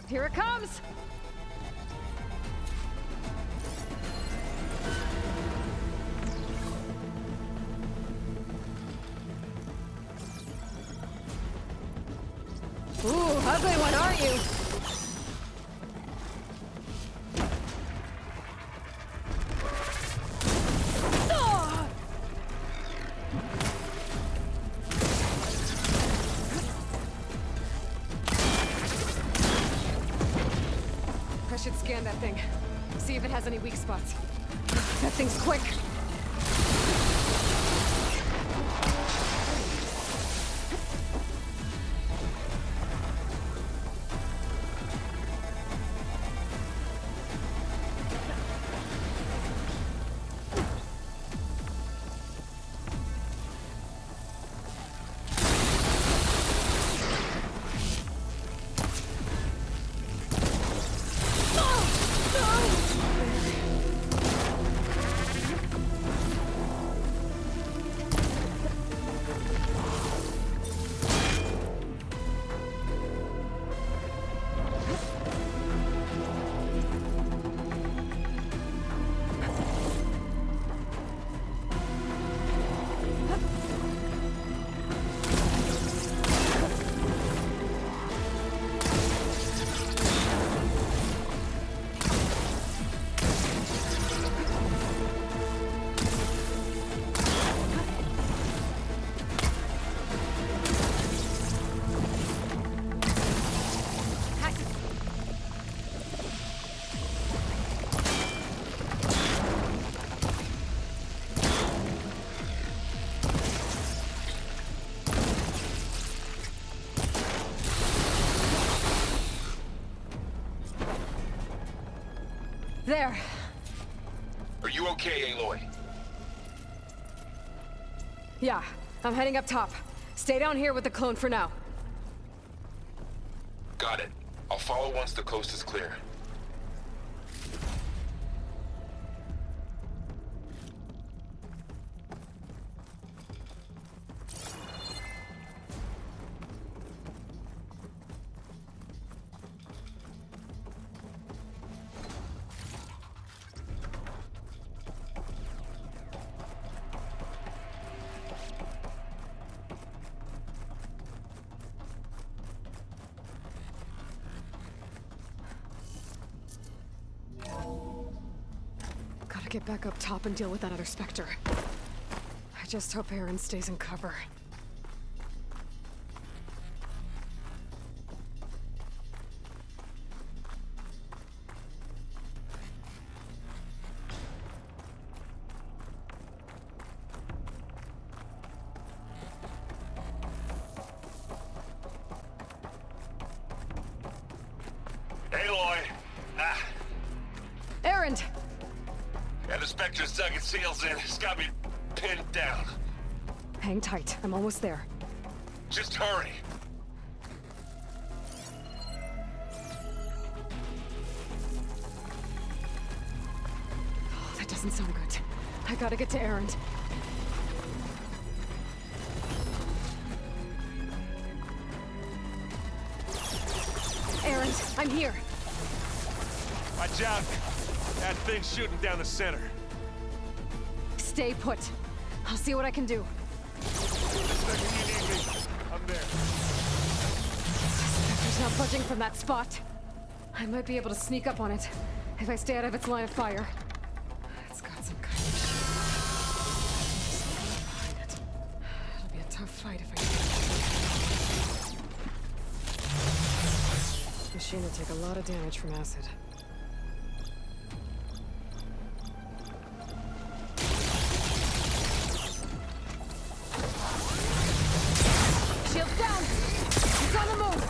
Here it comes! Ooh, ugly one, aren't you? I should scan that thing. See if it has any weak spots. That thing's quick. There. Are you okay, Aloy? Yeah, I'm heading up top. Stay down here with the clone for now. Got it. I'll follow once the coast is clear. Gotta get back up top and deal with that other Spectre. I just hope Aaron stays in cover. Aloy! Ah, Aaron! yeah, the Spectre's dug its seals in. It's got me pinned down. Hang tight, I'm almost there. Just hurry. Oh, that doesn't sound good. I gotta get to Aaron. Aaron, I'm here. Watch out! That thing's shooting down the center. Stay put. I'll see what I can do. The second you need me, I'm there. Spectre's not budging from that spot. I might be able to sneak up on it if I stay out of its line of fire. It's got some kind of... behind it. It'll be a tough fight if I... Machine will take a lot of damage from acid. Shields down! He's on the move!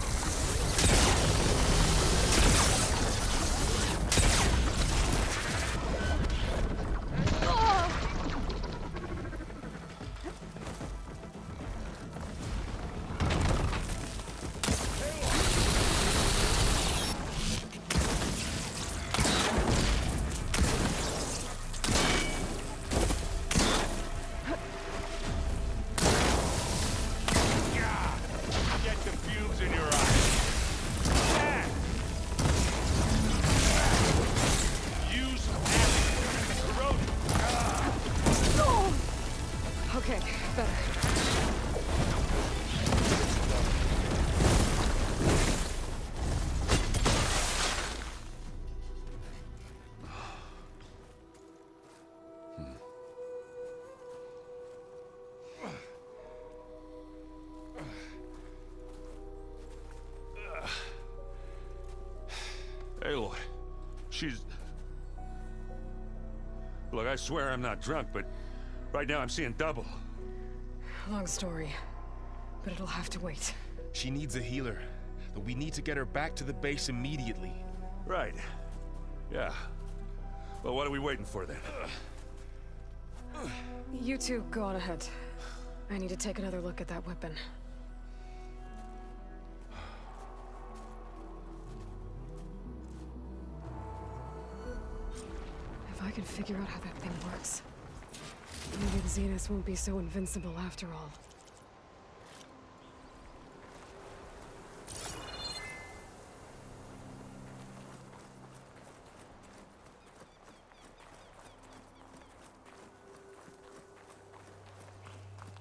She's... Look, I swear I'm not drunk, but right now I'm seeing double. Long story, but it'll have to wait. She needs a healer, but we need to get her back to the base immediately. Right. Yeah. Well, what are we waiting for then? You two go on ahead. I need to take another look at that weapon. If I can figure out how that thing works, maybe the Zeniths won't be so invincible after all.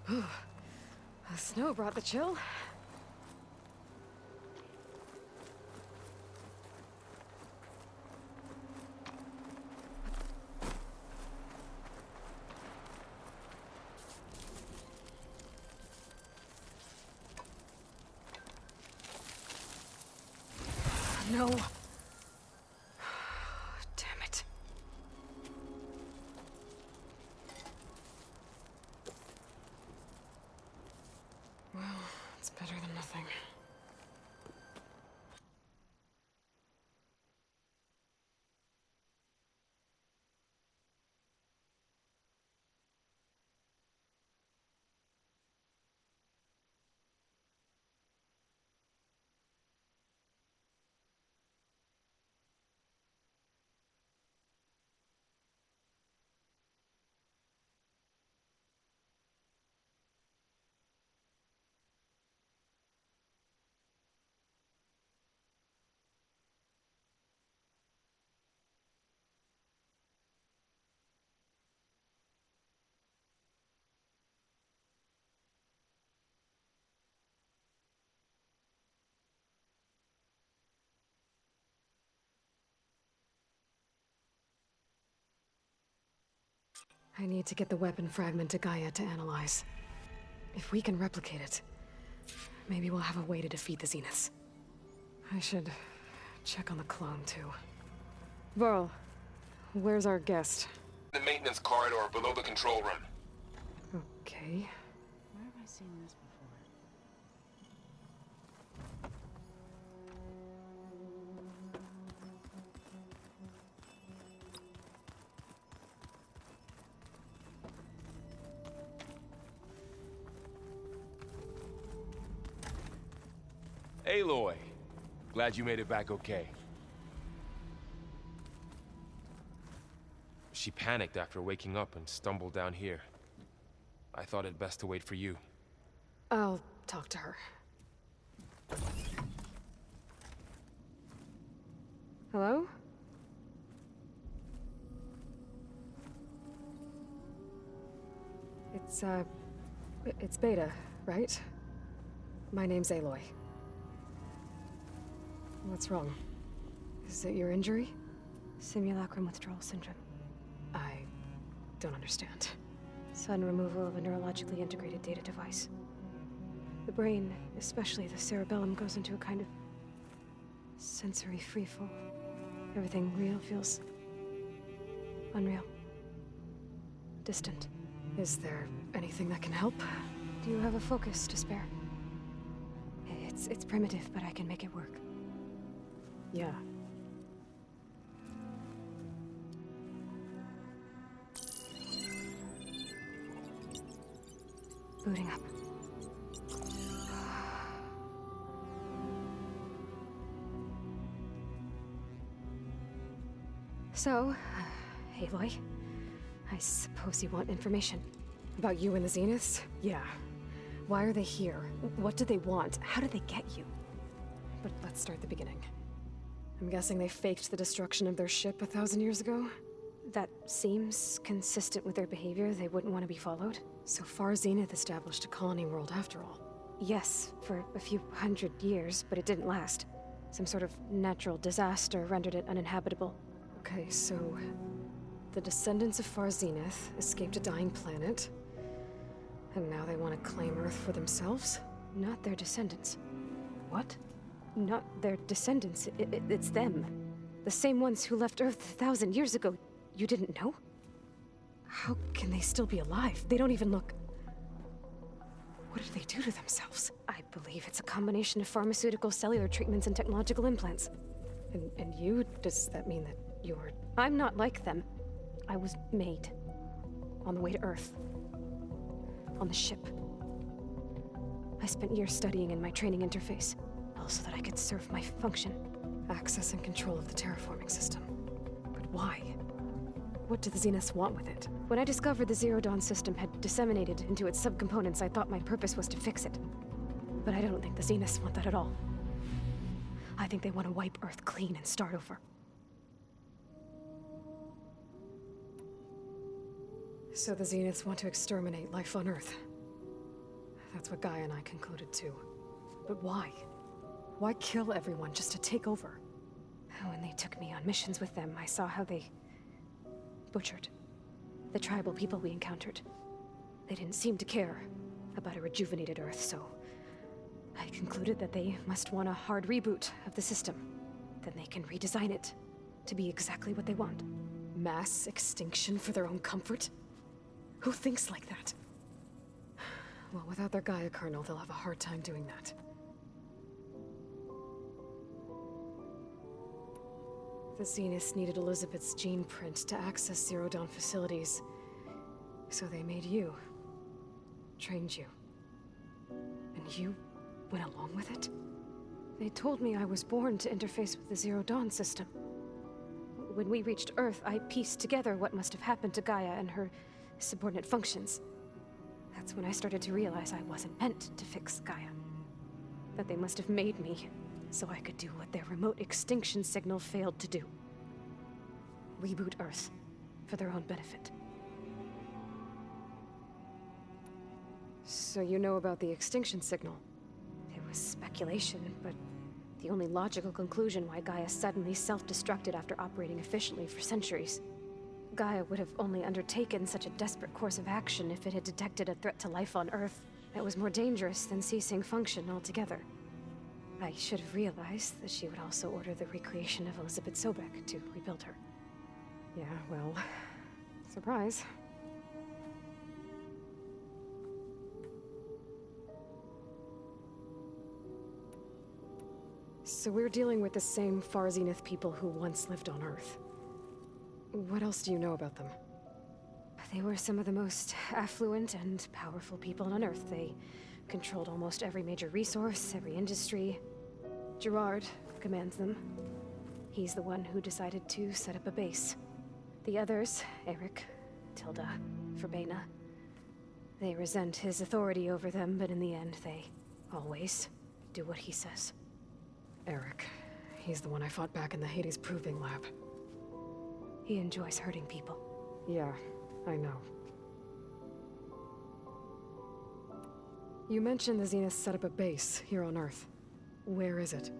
The snow brought the chill. No. Damn it. Well, it's better than nothing. I need to get the weapon fragment to Gaia to analyze. If we can replicate it, maybe we'll have a way to defeat the Zeniths. I should check on the clone, too. Varl, where's our guest? The maintenance corridor below the control room. Okay. Where have I seen this before? Aloy, glad you made it back okay. She panicked after waking up and stumbled down here. I thought it best to wait for you. I'll talk to her. Hello? It's Beta, right? My name's Aloy. What's wrong? Is it your injury? Simulacrum withdrawal syndrome. I don't understand. Sudden removal of a neurologically integrated data device. The brain, especially the cerebellum, goes into a kind of sensory freefall. Everything real feels unreal. Distant. Is there anything that can help? Do you have a focus to spare? It's primitive, but I can make it work. Yeah. Booting up. So, Aloy, I suppose you want information. About you and the Zeniths? Yeah. Why are they here? What do they want? How did they get you? But let's start the beginning. I'm guessing they faked the destruction of their ship 1,000 years ago? That seems consistent with their behavior. They wouldn't want to be followed. So far, Zenith established a colony world after all. Yes, for a few hundred years, but it didn't last. Some sort of natural disaster rendered it uninhabitable. Okay, so the descendants of Far Zenith escaped a dying planet, and now they want to claim Earth for themselves? Not their descendants. What? Not their descendants. It's them. The same ones who left Earth 1,000 years ago. You didn't know? How can they still be alive? They don't even look... What did they do to themselves? I believe it's a combination of pharmaceutical, cellular treatments, and technological implants. And you? Does that mean that you're... I'm not like them. I was made. On the way to Earth. On the ship. I spent years studying in my training interface, all so that I could serve my function. Access and control of the terraforming system. But why? What do the Zeniths want with it? When I discovered the Zero Dawn system had disseminated into its subcomponents, I thought my purpose was to fix it. But I don't think the Zeniths want that at all. I think they want to wipe Earth clean and start over. So the Zeniths want to exterminate life on Earth. That's what Gaia and I concluded too. But why? Why kill everyone just to take over? When they took me on missions with them, I saw how they... butchered the tribal people we encountered. They didn't seem to care about a rejuvenated Earth, so... I concluded that they must want a hard reboot of the system. Then they can redesign it to be exactly what they want. Mass extinction for their own comfort? Who thinks like that? Well, without their Gaia kernel, they'll have a hard time doing that. The Zeniths needed Elizabeth's gene print to access Zero Dawn facilities. So they made you. Trained you. And you went along with it? They told me I was born to interface with the Zero Dawn system. When we reached Earth, I pieced together what must have happened to Gaia and her subordinate functions. That's when I started to realize I wasn't meant to fix Gaia. That they must have made me so I could do what their remote extinction signal failed to do. Reboot Earth for their own benefit. So you know about the extinction signal? It was speculation, but the only logical conclusion why Gaia suddenly self-destructed after operating efficiently for centuries. Gaia would have only undertaken such a desperate course of action if it had detected a threat to life on Earth that was more dangerous than ceasing function altogether. I should have realized that she would also order the recreation of Elizabeth Sobek to rebuild her. Yeah, well, surprise. So we're dealing with the same Far Zenith people who once lived on Earth. What else do you know about them? They were some of the most affluent and powerful people on Earth. They controlled almost every major resource, every industry. Gerard commands them. He's the one who decided to set up a base. The others, Eric, Tilda, Verbena, they resent his authority over them, but in the end, they always do what he says. Eric. He's the one I fought back in the Hades Proving Lab. He enjoys hurting people. Yeah, I know. You mentioned the Zeniths set up a base here on Earth. Where is it?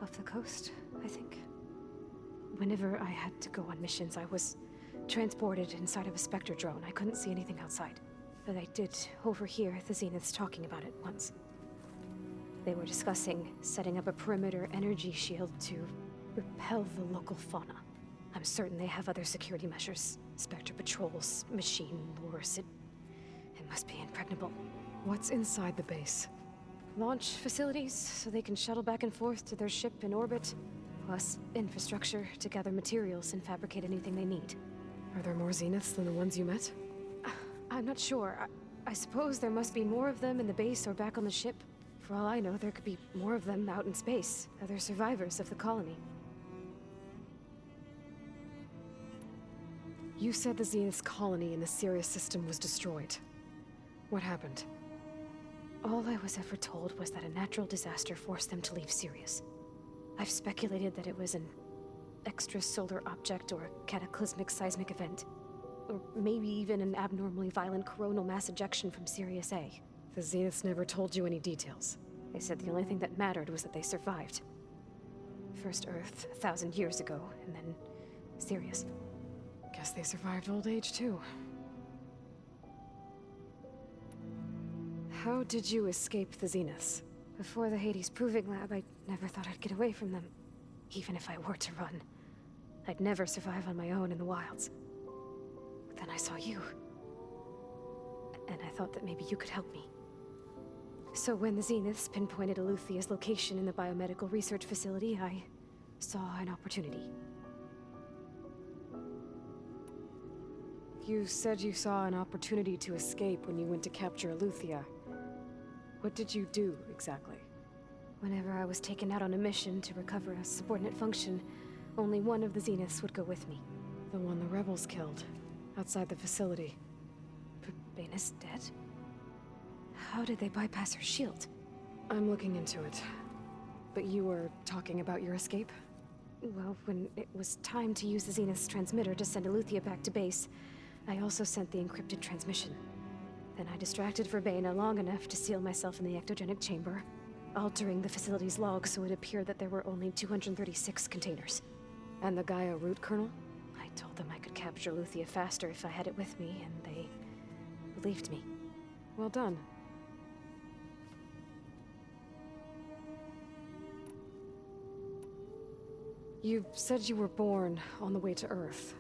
Off the coast, I think. Whenever I had to go on missions, I was transported inside of a Spectre drone. I couldn't see anything outside. But I did overhear the Zeniths talking about it once. They were discussing setting up a perimeter energy shield to repel the local fauna. I'm certain they have other security measures. Spectre patrols, machine lures. It must be impregnable. What's inside the base? Launch facilities, so they can shuttle back and forth to their ship in orbit. Plus infrastructure to gather materials and fabricate anything they need. Are there more Zeniths than the ones you met? I'm not sure. I suppose there must be more of them in the base or back on the ship. For all I know, there could be more of them out in space. Other survivors of the colony. You said the Zenith's colony in the Sirius system was destroyed. What happened? All I was ever told was that a natural disaster forced them to leave Sirius. I've speculated that it was an extrasolar object or a cataclysmic seismic event. Or maybe even an abnormally violent coronal mass ejection from Sirius A. The Zeniths never told you any details. They said the only thing that mattered was that they survived. First Earth, 1,000 years ago, and then Sirius. Guess they survived old age, too. How did you escape the Zeniths? Before the Hades Proving Lab, I never thought I'd get away from them. Even if I were to run, I'd never survive on my own in the wilds. But then I saw you. And I thought that maybe you could help me. So when the Zeniths pinpointed Eluthia's location in the biomedical research facility, I saw an opportunity. You said you saw an opportunity to escape when you went to capture Eluthia. What did you do, exactly? Whenever I was taken out on a mission to recover a subordinate function, only one of the Zeniths would go with me. The one the rebels killed, outside the facility. Baina's dead? How did they bypass her shield? I'm looking into it. But you were talking about your escape? Well, when it was time to use the Zenith's transmitter to send Eluthia back to base, I also sent the encrypted transmission. Then I distracted Verbena long enough to seal myself in the ectogenic chamber, altering the facility's log so it appeared that there were only 236 containers. And the Gaia root kernel? I told them I could capture Eluthia faster if I had it with me, and they believed me. Well done. You said you were born on the way to Earth.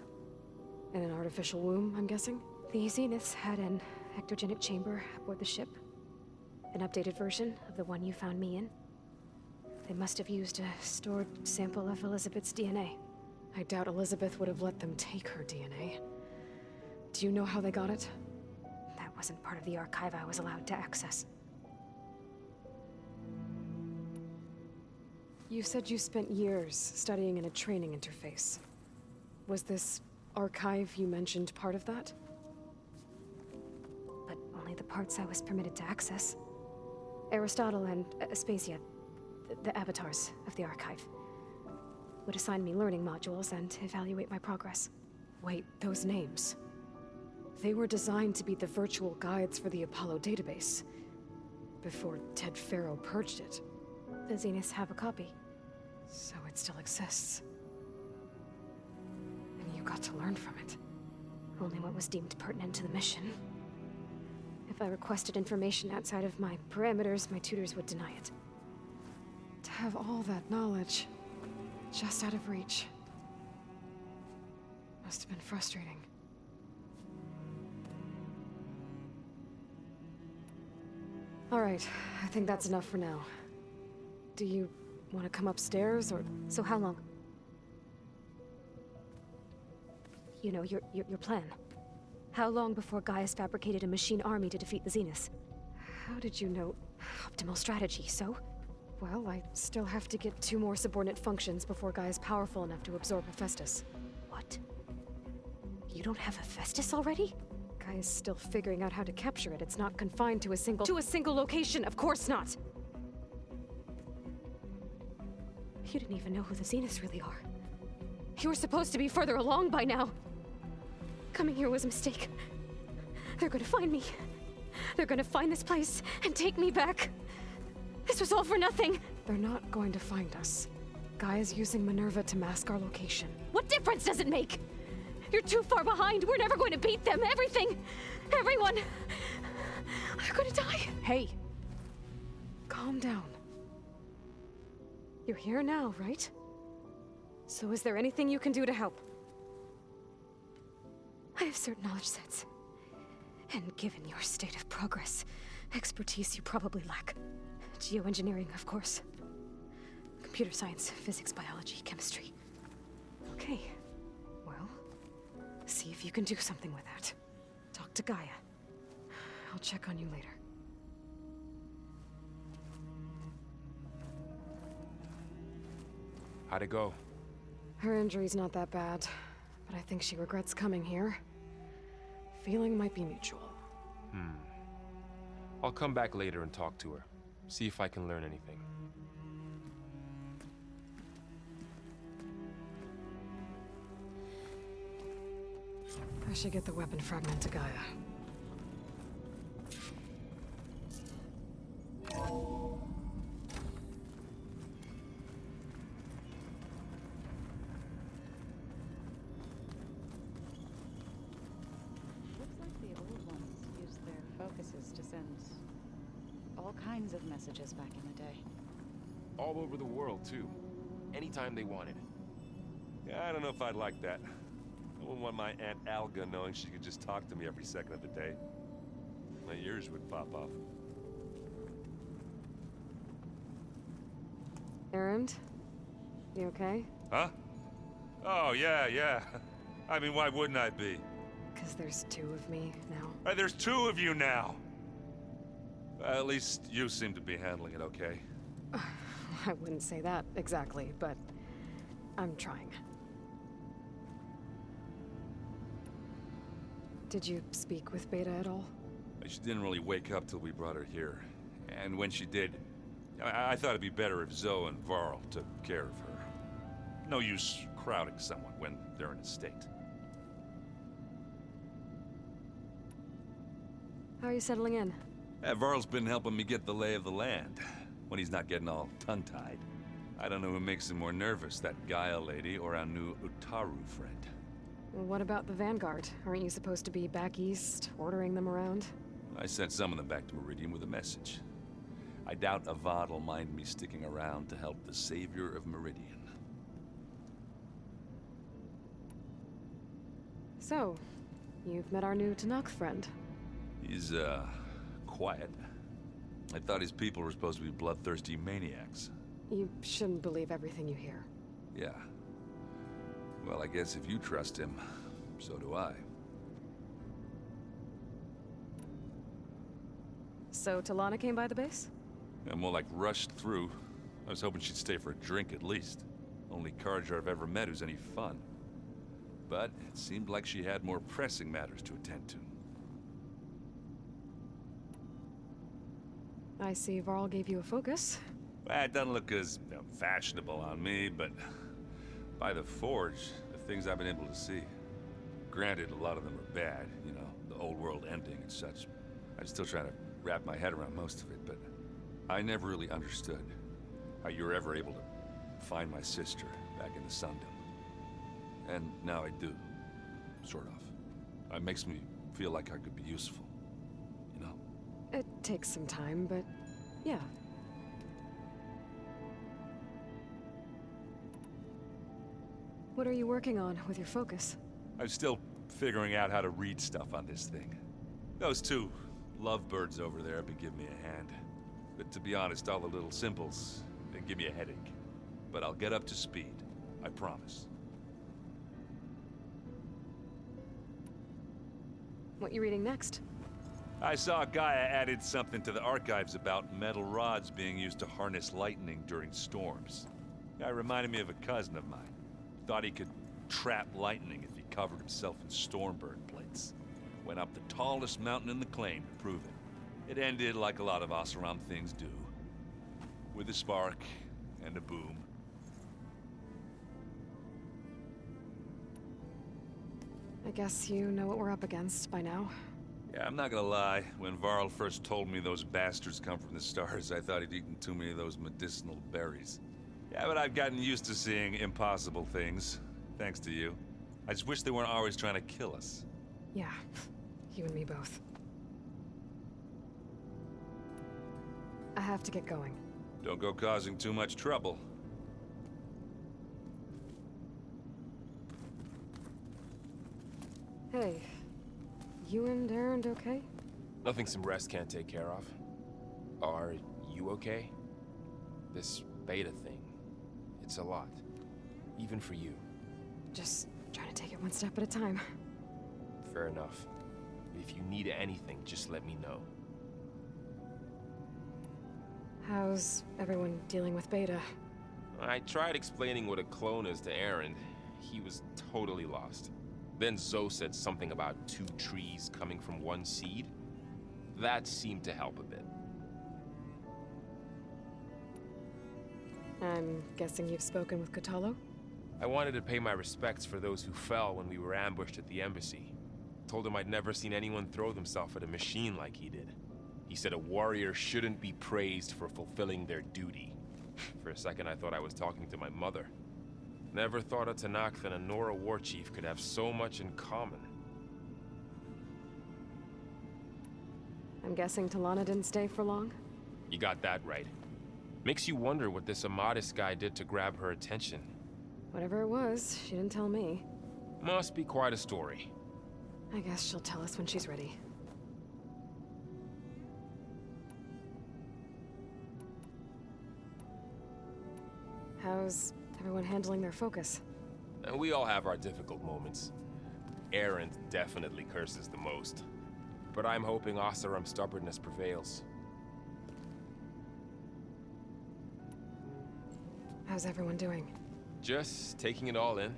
In an artificial womb, I'm guessing? The Zeniths had an ectogenic chamber aboard the ship. An updated version of the one you found me in. They must have used a stored sample of Elizabeth's DNA. I doubt Elizabeth would have let them take her DNA. Do you know how they got it? That wasn't part of the archive I was allowed to access. You said you spent years studying in a training interface. Was this archive you mentioned part of that? But only the parts I was permitted to access. Aristotle and Aspasia, the avatars of the archive, would assign me learning modules and evaluate my progress. Wait, those names. They were designed to be the virtual guides for the Apollo database, before Ted Faro purged it. The Zeniths have a copy. So it still exists. And you got to learn from it. Only what was deemed pertinent to the mission. If I requested information outside of my parameters, my tutors would deny it. To have all that knowledge, just out of reach. Must have been frustrating. All right, I think that's enough for now. Do you want to come upstairs, or...? So how long? You know, your plan. How long before Gaia's fabricated a machine army to defeat the Zeniths? How did you know? Optimal strategy, so? Well, I still have to get 2 more subordinate functions before Gaia's powerful enough to absorb Hephaestus. What? You don't have Hephaestus already? Gaia's still figuring out how to capture it. It's not confined to a single... To a single location, of course not! You didn't even know who the Zeniths really are. You were supposed to be further along by now. Coming here was a mistake. They're gonna find me. They're gonna find this place and take me back. This was all for nothing. They're not going to find us. Gaia's using Minerva to mask our location. What difference does it make? You're too far behind. We're never going to beat them. Everything, everyone, are gonna die. Hey! Calm down. You're here now, right? So is there anything you can do to help? I have certain knowledge sets. And given your state of progress, expertise you probably lack. Geoengineering, of course. Computer science, physics, biology, chemistry. Okay. Well, see if you can do something with that. Talk to Gaia. I'll check on you later. How'd it go? Her injury's not that bad, but I think she regrets coming here. Feeling might be mutual. I'll come back later and talk to her. See if I can learn anything. I should get the weapon fragment to Gaia. Looks like the old ones used their focuses to send all kinds of messages back in the day. All over the world, too. Anytime they wanted. Yeah, I don't know if I'd like that. I wouldn't want my Aunt Alga knowing she could just talk to me every second of the day. My ears would pop off. Errand? You okay? Huh? Oh, yeah. I mean, why wouldn't I be? Because there's two of me now. Right, there's two of you now! At least you seem to be handling it okay. I wouldn't say that exactly, but I'm trying. Did you speak with Beta at all? She didn't really wake up till we brought her here. And when she did, I thought it'd be better if Zoe and Varl took care of her. No use crowding someone when they're in a state. How are you settling in? Varl's been helping me get the lay of the land, when he's not getting all tongue-tied. I don't know who makes him more nervous, that Gaia lady or our new Utaru friend. Well, what about the Vanguard? Aren't you supposed to be back east, ordering them around? I sent some of them back to Meridian with a message. I doubt Avad will mind me sticking around to help the savior of Meridian. So, you've met our new Tanakh friend. He's, quiet. I thought his people were supposed to be bloodthirsty maniacs. You shouldn't believe everything you hear. Yeah. Well, I guess if you trust him, so do I. So, Talana came by the base? I'm more like rushed through. I was hoping she'd stay for a drink at least. Only Carja I've ever met who's any fun. But it seemed like she had more pressing matters to attend to. I see Varl gave you a focus. Well, it doesn't look as fashionable on me, but by the Forge, the things I've been able to see. Granted, a lot of them are bad, you know, the old world ending and such. I'm still trying to wrap my head around most of it, but I never really understood how you were ever able to find my sister back in the Sundom. And now I do, sort of. It makes me feel like I could be useful, you know? It takes some time, but yeah. What are you working on with your focus? I'm still figuring out how to read stuff on this thing. Those two lovebirds over there have been giving me a hand. But to be honest, all the little symbols, they give me a headache. But I'll get up to speed, I promise. What you reading next? I saw Gaia added something to the archives about metal rods being used to harness lightning during storms. Guy reminded me of a cousin of mine. Thought he could trap lightning if he covered himself in stormburn plates. Went up the tallest mountain in the claim to prove it. It ended like a lot of Oseram things do. With a spark and a boom. I guess you know what we're up against by now. Yeah, I'm not gonna lie. When Varl first told me those bastards come from the stars, I thought he'd eaten too many of those medicinal berries. Yeah, but I've gotten used to seeing impossible things, thanks to you. I just wish they weren't always trying to kill us. Yeah, you and me both. I have to get going. Don't go causing too much trouble. Hey, you and Errand okay? Nothing some rest can't take care of. Are you okay? This beta thing, it's a lot. Even for you. Just trying to take it one step at a time. Fair enough. If you need anything, just let me know. How's everyone dealing with Beta? I tried explaining what a clone is to Aaron. He was totally lost. Then Zoe said something about 2 trees coming from 1 seed. That seemed to help a bit. I'm guessing you've spoken with Kotallo? I wanted to pay my respects for those who fell when we were ambushed at the embassy. Told him I'd never seen anyone throw themselves at a machine like he did. He said a warrior shouldn't be praised for fulfilling their duty. For a second I thought I was talking to my mother. Never thought a Tanakh and a Nora war chief could have so much in common. I'm guessing Talana didn't stay for long? You got that right. Makes you wonder what this Amadis guy did to grab her attention. Whatever it was, she didn't tell me. Must be quite a story. I guess she'll tell us when she's ready. How's everyone handling their focus? And we all have our difficult moments. Erend definitely curses the most. But I'm hoping Oseram's stubbornness prevails. How's everyone doing? Just taking it all in.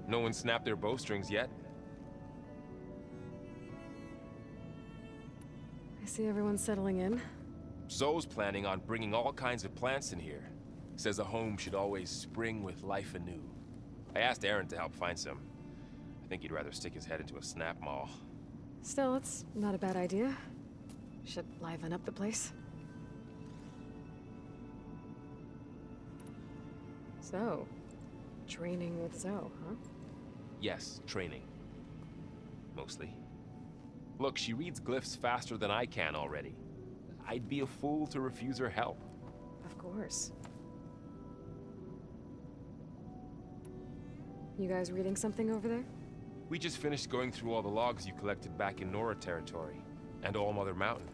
No one snapped their bowstrings yet. I see everyone settling in. Zoe's planning on bringing all kinds of plants in here. Says a home should always spring with life anew. I asked Erend to help find some. I think he'd rather stick his head into a snap mall. Still, it's not a bad idea. Should liven up the place. So, training with Zoe, huh? Yes, training. Mostly. Look, she reads glyphs faster than I can already. I'd be a fool to refuse her help. Of course. You guys reading something over there? We just finished going through all the logs you collected back in Nora territory, and All Mother Mountain.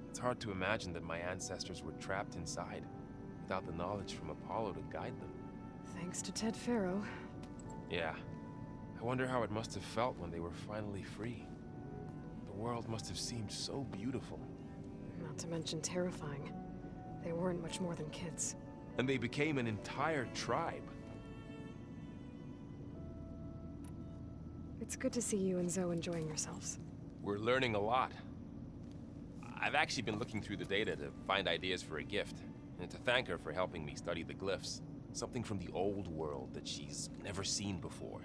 It's hard to imagine that my ancestors were trapped inside, without the knowledge from Apollo to guide them. Thanks to Ted Faro. Yeah. I wonder how it must have felt when they were finally free. The world must have seemed so beautiful. Not to mention terrifying. They weren't much more than kids. And they became an entire tribe. It's good to see you and Zoe enjoying yourselves. We're learning a lot. I've actually been looking through the data to find ideas for a gift, and to thank her for helping me study the glyphs. Something from the old world that she's never seen before.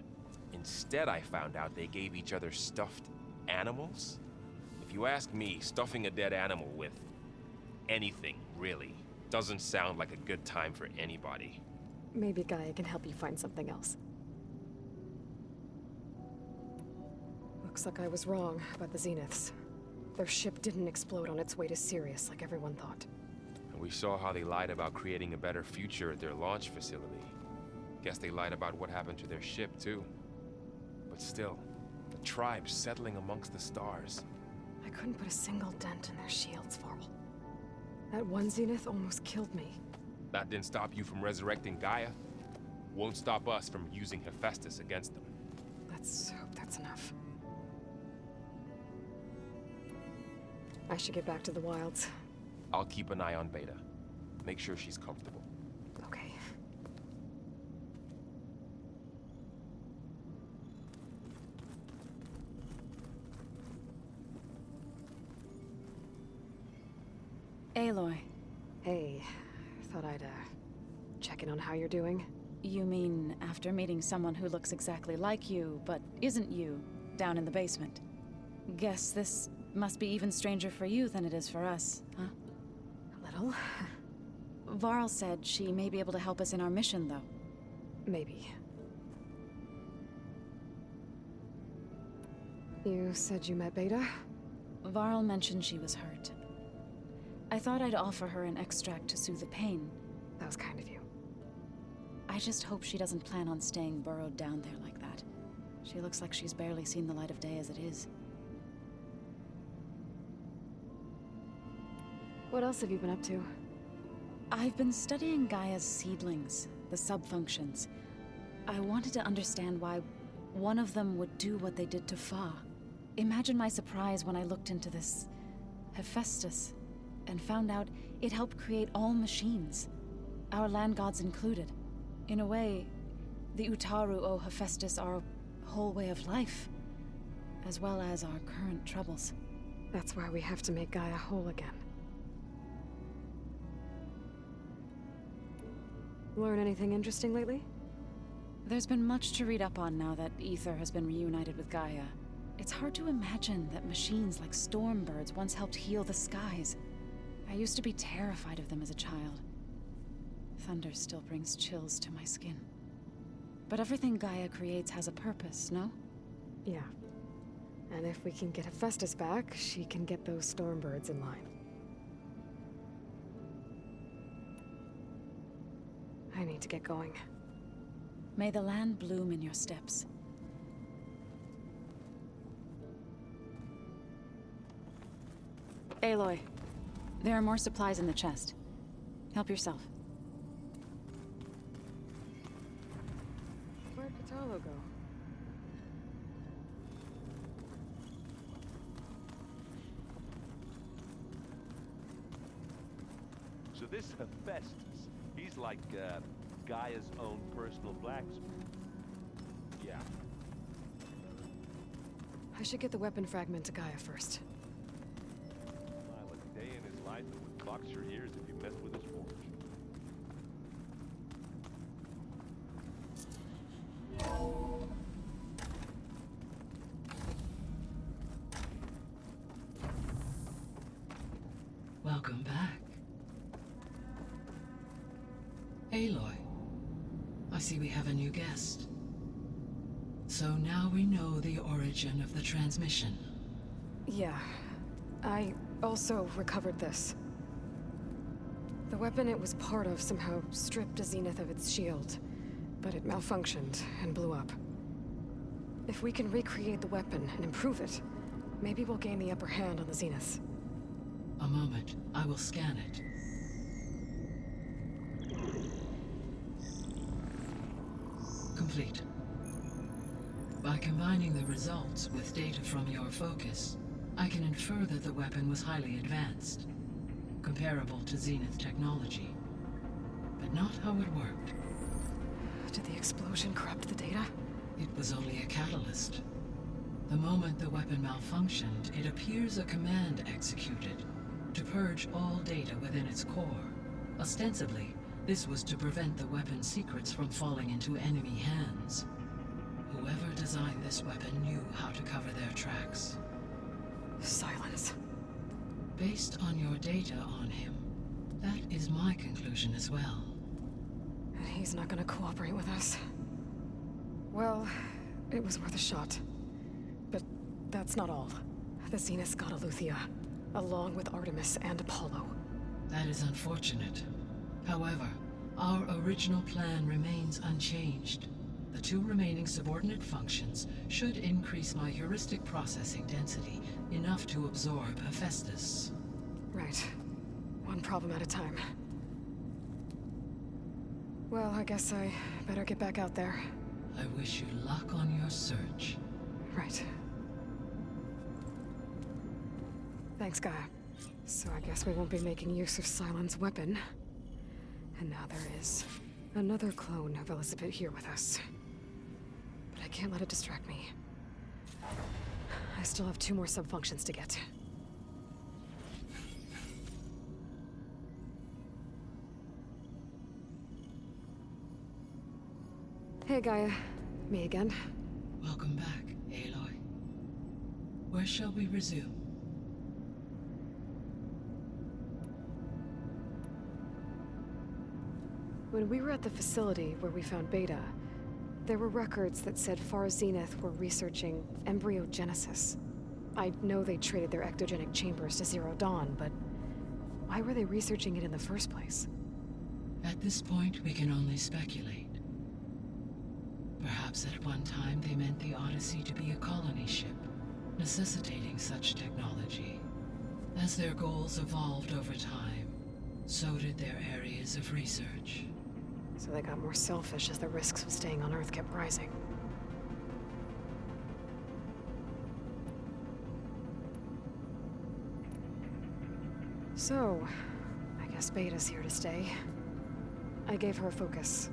Instead, I found out they gave each other stuffed animals. If you ask me, stuffing a dead animal with anything, really, doesn't sound like a good time for anybody. Maybe Gaia can help you find something else. Looks like I was wrong about the Zeniths. Their ship didn't explode on its way to Sirius like everyone thought. And we saw how they lied about creating a better future at their launch facility. Guess they lied about what happened to their ship, too. But still, the tribe settling amongst the stars. I couldn't put a single dent in their shields, Varl. That one Zenith almost killed me. That didn't stop you from resurrecting Gaia. Won't stop us from using Hephaestus against them. Let's hope that's enough. I should get back to the wilds. I'll keep an eye on Beta. Make sure she's comfortable. Okay. Aloy, Hey, thought I'd, check in on how you're doing. you mean after meeting someone who looks exactly like you, but isn't you, down in the basement? Guess this must be even stranger for you than it is for us, huh? A little. Varl said she may be able to help us in our mission, though. Maybe. You said you met Beta? Varl mentioned she was hurt. I thought I'd offer her an extract to soothe the pain. That was kind of you. I just hope she doesn't plan on staying burrowed down there like that. She looks like she's barely seen the light of day as it is. What else have you been up to? I've been studying Gaia's seedlings, the subfunctions. I wanted to understand why one of them would do what they did to Fa. Imagine my surprise when I looked into this Hephaestus and found out it helped create all machines, our land gods included. In a way, the Utaru owe Hephaestus our whole way of life, as well as our current troubles. That's why we have to make Gaia whole again. Learn anything interesting lately? There's been much to read up on now that Ether has been reunited with Gaia. It's hard to imagine that machines like Stormbirds once helped heal the skies. I used to be terrified of them as a child. Thunder still brings chills to my skin. But everything Gaia creates has a purpose, no? Yeah. And if we can get Hephaestus back, she can get those Stormbirds in line. I need to get going. May the land bloom in your steps. Aloy, there are more supplies in the chest. Help yourself. Where'd Patalo go? So this Hephaestus, he's like Gaia's own personal blacksmith. Yeah. I should get the weapon fragment to Gaia first. Smile a day in his life that would box your ears if you messed with his forge. Welcome back. Aloy, I see we have a new guest. So now we know the origin of the transmission. Yeah. I also recovered this. The weapon it was part of somehow stripped a Zenith of its shield, but it malfunctioned and blew up. If we can recreate the weapon and improve it, maybe we'll gain the upper hand on the Zeniths. A moment, I will scan it. Complete. By combining the results with data from your focus, I can infer that the weapon was highly advanced, comparable to Zenith technology, but not how it worked. Did the explosion corrupt the data? It was only a catalyst. The moment the weapon malfunctioned, it appears a command executed to purge all data within its core. Ostensibly, this was to prevent the weapon's secrets from falling into enemy hands. Whoever designed this weapon knew how to cover their tracks. Silence. Based on your data on him, that is my conclusion as well. And he's not gonna cooperate with us. Well, it was worth a shot. But that's not all. The Zeniths got Aletheia, along with Artemis and Apollo. That is unfortunate. However, our original plan remains unchanged. The two remaining subordinate functions should increase my heuristic processing density enough to absorb Hephaestus. Right. One problem at a time. Well, I guess I better get back out there. I wish you luck on your search. Right. Thanks, Gaia. So I guess we won't be making use of Sylens' weapon. And now there is another clone of Elizabeth here with us. But I can't let it distract me. I still have 2 more subfunctions to get. Hey, Gaia. Me again. Welcome back, Aloy. Where shall we resume? When we were at the facility where we found Beta, there were records that said Far Zenith were researching embryogenesis. I know they traded their ectogenic chambers to Zero Dawn, but why were they researching it in the first place? At this point, we can only speculate. Perhaps at one time they meant the Odyssey to be a colony ship, necessitating such technology. As their goals evolved over time, so did their areas of research. So they got more selfish as the risks of staying on Earth kept rising. So, I guess Beta's here to stay. I gave her a focus.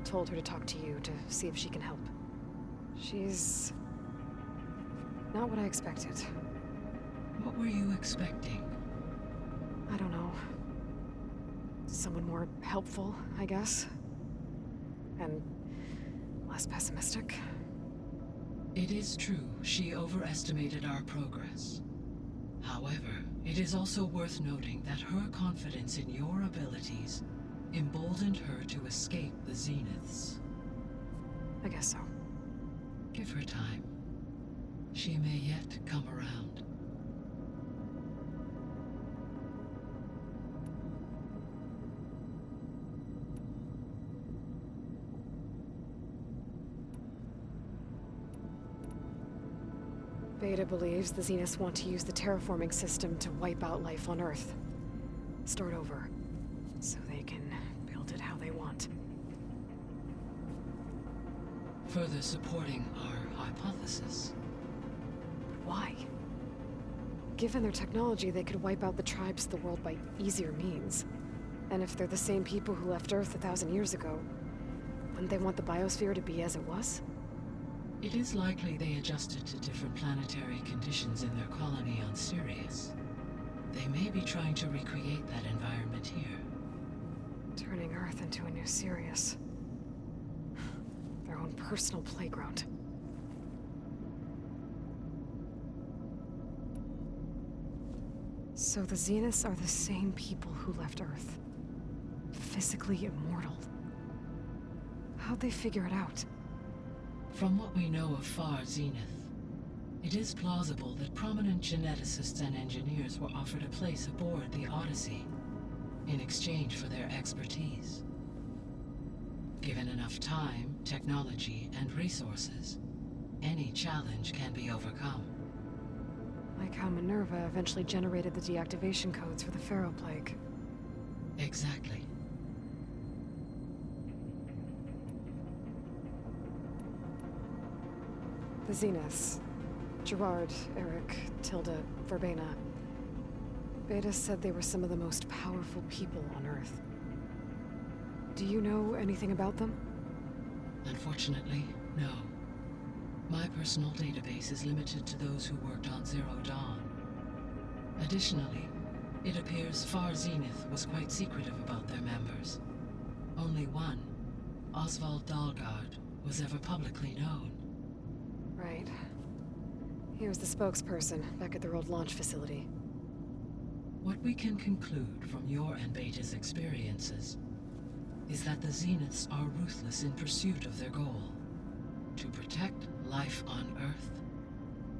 Told her to talk to you to see if she can help. She's not what I expected. What were you expecting? I don't know. Someone more helpful, I guess. And less pessimistic. It is true, she overestimated our progress. However, it is also worth noting that her confidence in your abilities emboldened her to escape the Zeniths. I guess so. Give her time. She may yet come around. Beta believes the Zeniths want to use the terraforming system to wipe out life on Earth. Start over, so they can build it how they want. Further supporting our hypothesis. Why? Given their technology, they could wipe out the tribes of the world by easier means. And if they're the same people who left Earth 1,000 years ago, wouldn't they want the biosphere to be as it was? It is likely they adjusted to different planetary conditions in their colony on Sirius. They may be trying to recreate that environment here. Turning Earth into a new Sirius. Their own personal playground. So the Zeniths are the same people who left Earth. Physically immortal. How'd they figure it out? From what we know of Far Zenith, it is plausible that prominent geneticists and engineers were offered a place aboard the Odyssey in exchange for their expertise. Given enough time, technology, and resources, any challenge can be overcome. Like how Minerva eventually generated the deactivation codes for the Pharaoh Plague. Exactly. The Zeniths. Gerard, Eric, Tilda, Verbena. Beta said they were some of the most powerful people on Earth. Do you know anything about them? Unfortunately, no. My personal database is limited to those who worked on Zero Dawn. Additionally, it appears Far Zenith was quite secretive about their members. Only one, Oswald Dahlgard, was ever publicly known. Right. He was the spokesperson back at their old launch facility. What we can conclude from your and Beta's experiences is that the Zeniths are ruthless in pursuit of their goal. To protect life on Earth,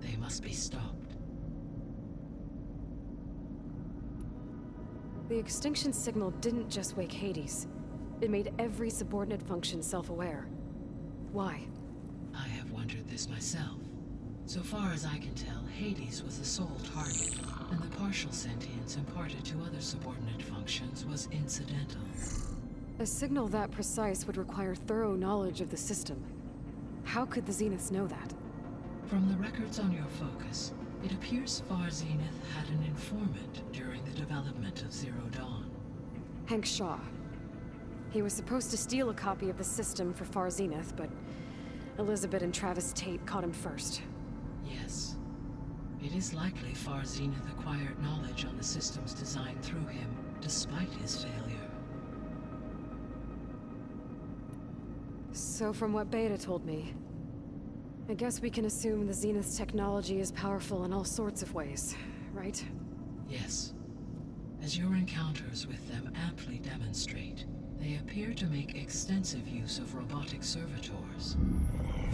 they must be stopped. The extinction signal didn't just wake Hades. It made every subordinate function self-aware. Why? I have wondered this myself. So far as I can tell, Hades was the sole target, and the partial sentience imparted to other subordinate functions was incidental. A signal that precise would require thorough knowledge of the system. How could the Zeniths know that? From the records on your focus, it appears Far Zenith had an informant during the development of Zero Dawn. Hank Shaw. He was supposed to steal a copy of the system for Far Zenith, but Elizabeth and Travis Tate caught him first. Yes. It is likely Far Zenith acquired knowledge on the systems designed through him, despite his failure. So from what Beta told me, I guess we can assume the Zenith's technology is powerful in all sorts of ways, right? Yes. As your encounters with them amply demonstrate, they appear to make extensive use of robotic servitors.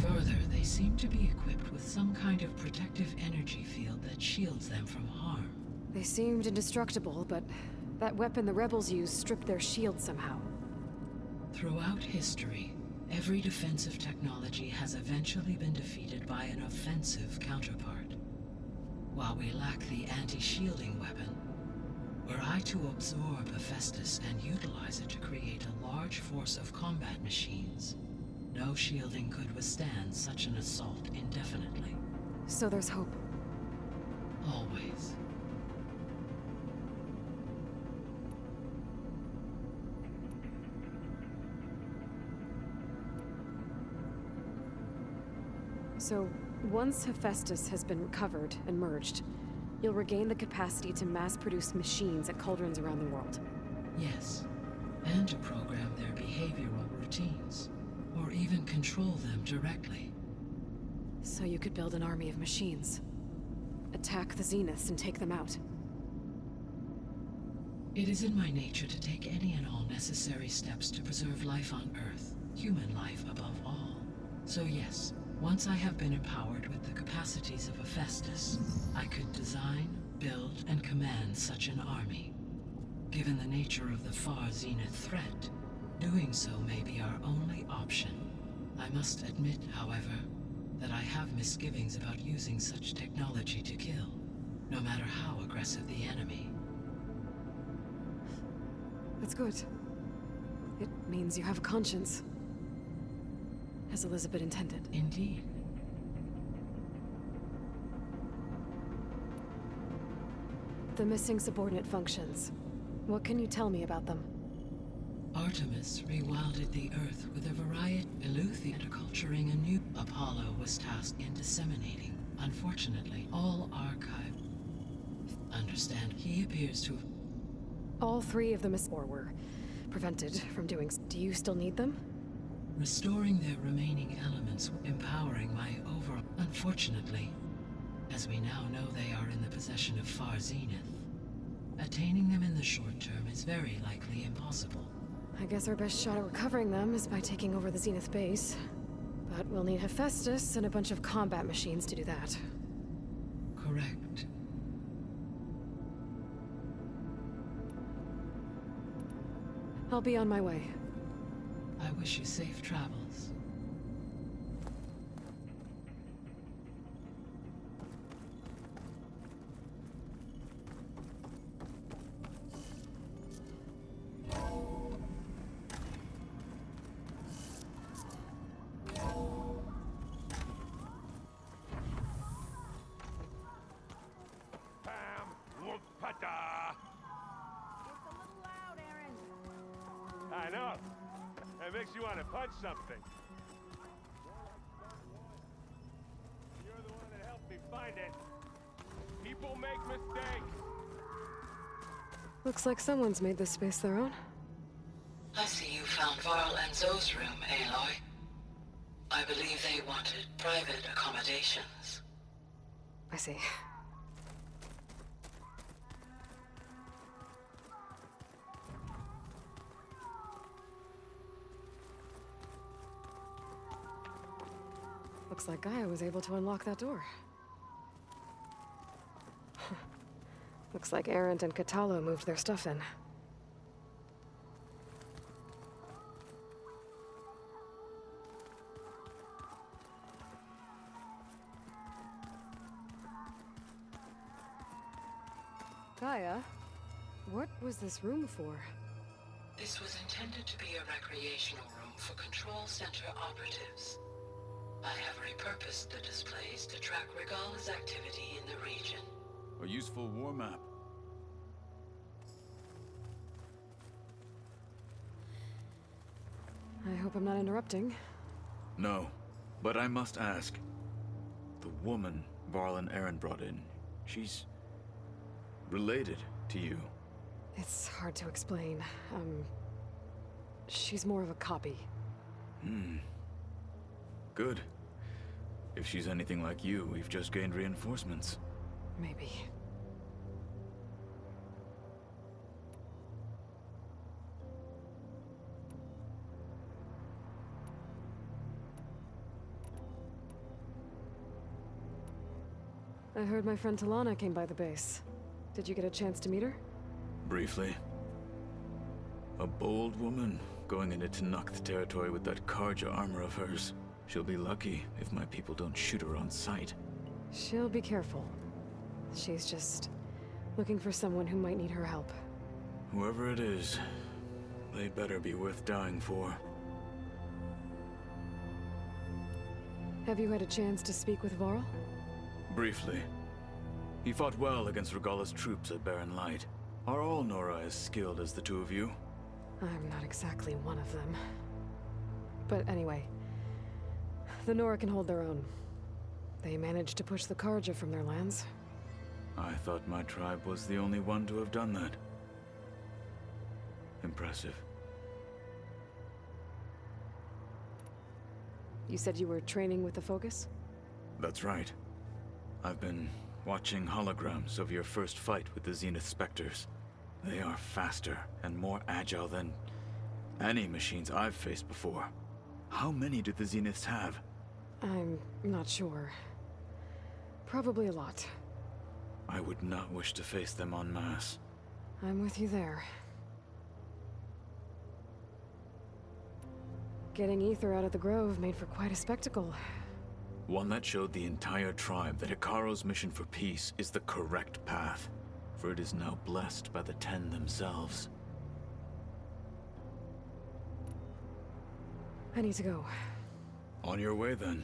Further, they seem to be equipped with some kind of protective energy field that shields them from harm. They seemed indestructible, but that weapon the rebels used stripped their shield somehow. Throughout history, every defensive technology has eventually been defeated by an offensive counterpart. While we lack the anti-shielding weapon, were I to absorb Hephaestus and utilize it to create a large force of combat machines, no shielding could withstand such an assault indefinitely. So there's hope. Always. So, once Hephaestus has been recovered and merged, you'll regain the capacity to mass-produce machines at cauldrons around the world. Yes, and to program their behavioral routines, or even control them directly. So you could build an army of machines. Attack the Zeniths and take them out. It is in my nature to take any and all necessary steps to preserve life on Earth, human life above all. So yes, once I have been empowered with the capacities of Hephaestus, I could design, build, and command such an army. Given the nature of the Far Zenith threat, doing so may be our only option. I must admit, however, that I have misgivings about using such technology to kill, no matter how aggressive the enemy. That's good. It means you have a conscience. As Elizabeth intended. Indeed. The missing subordinate functions. What can you tell me about them? Artemis rewilded the Earth with a variety of culturing a new Apollo was tasked in disseminating. Unfortunately, all archive. Understand, he appears to have... All three of them were prevented from doing. Do you still need them? Restoring their remaining elements, empowering my overall... Unfortunately, as we now know, they are in the possession of Far Zenith. Attaining them in the short term is very likely impossible. I guess our best shot at recovering them is by taking over the Zenith base. But we'll need Hephaestus and a bunch of combat machines to do that. Correct. I'll be on my way. I wish you safe travels. Bam! Whoop-a-da! I know. That makes you want to punch something. You're the one that helped me find it. People make mistakes. Looks like someone's made this space their own. I see you found Varl and Zoe's room, Aloy. I believe they wanted private accommodations. I see. Looks like Gaia was able to unlock that door. Looks like Arendt and Catalo moved their stuff in. Gaia, what was this room for? This was intended to be a recreational room for Control Center operatives. I have repurposed the displays to track Regala's activity in the region. A useful war map. I hope I'm not interrupting. No, but I must ask. The woman Varl and Aaron brought in, she's... related to you. It's hard to explain. She's more of a copy. Good. If she's anything like you, we've just gained reinforcements. Maybe. I heard my friend Talana came by the base. Did you get a chance to meet her? Briefly. A bold woman, going into Tanakh territory with that Karja armor of hers. She'll be lucky if my people don't shoot her on sight. She'll be careful. She's just looking for someone who might need her help. Whoever it is, they better be worth dying for. Have you had a chance to speak with Varl? Briefly. He fought well against Regala's troops at Barren Light. Are all Nora as skilled as the two of you? I'm not exactly one of them. But anyway, the Nora can hold their own. They managed to push the Karja from their lands. I thought my tribe was the only one to have done that. Impressive. You said you were training with the Focus? That's right. I've been watching holograms of your first fight with the Zenith Spectres. They are faster and more agile than any machines I've faced before. How many do the Zeniths have? I'm not sure. Probably a lot. I would not wish to face them en masse. I'm with you there. Getting Ether out of the Grove made for quite a spectacle. One that showed the entire tribe that Hikaru's mission for peace is the correct path, for it is now blessed by the Ten themselves. I need to go. On your way then.